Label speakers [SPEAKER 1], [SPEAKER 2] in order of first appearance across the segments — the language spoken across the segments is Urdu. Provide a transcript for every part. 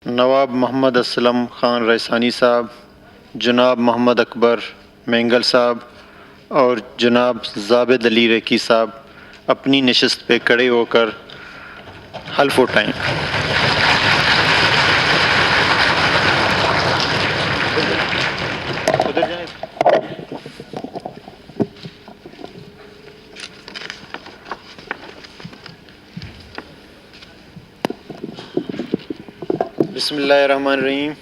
[SPEAKER 1] نواب محمد اسلم خان ریسانی صاحب، جناب محمد اکبر مینگل صاحب اور جناب زابد علی ریکی صاحب اپنی نشست پہ کھڑے ہو کر حلف اٹھائیں۔ بسم اللہ الرحمن الرحیم۔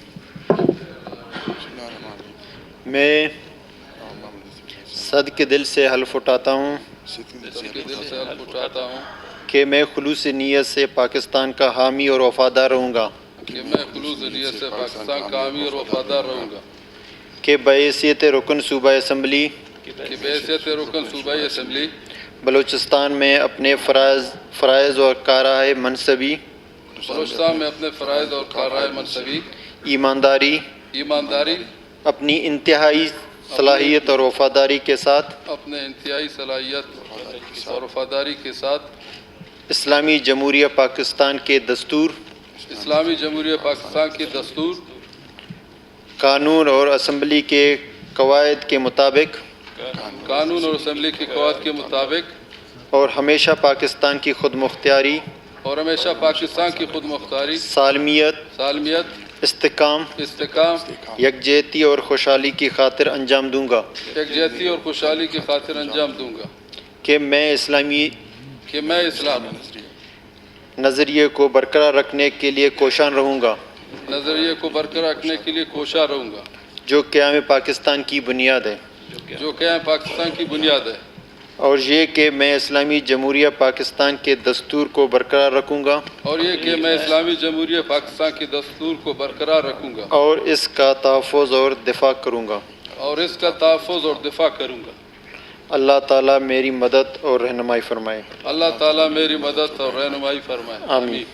[SPEAKER 1] میں صدق دل سے حلف اٹھاتا ہوں کہ میں خلوص نیت سے پاکستان کا حامی اور وفادار رہوں گا، کہ بحیثیت رکن صوبہ اسمبلی بلوچستان میں اپنے فرائض اور کارۂ منصبی ایمانداری اپنی انتہائی صلاحیت اور وفاداری کے ساتھ اسلامی جمہوریہ پاکستان کے دستور، قانون اور اسمبلی کے قواعد کے مطابق اور ہمیشہ پاکستان کی خود مختاری، سالمیت، استحکام، یکجہتی اور خوشحالی کی خاطر انجام دوں گا، کہ میں اسلامی نظریے کو برقرار رکھنے کے لیے کوشاں رہوں گا، جو قیام پاکستان کی بنیاد ہے، اور یہ کہ میں اسلامی جمہوریہ پاکستان کے دستور کو برقرار رکھوں گا اور اس کا تحفظ اور دفاع کروں گا۔ اللہ تعالیٰ میری مدد اور رہنمائی فرمائے۔
[SPEAKER 2] آمین۔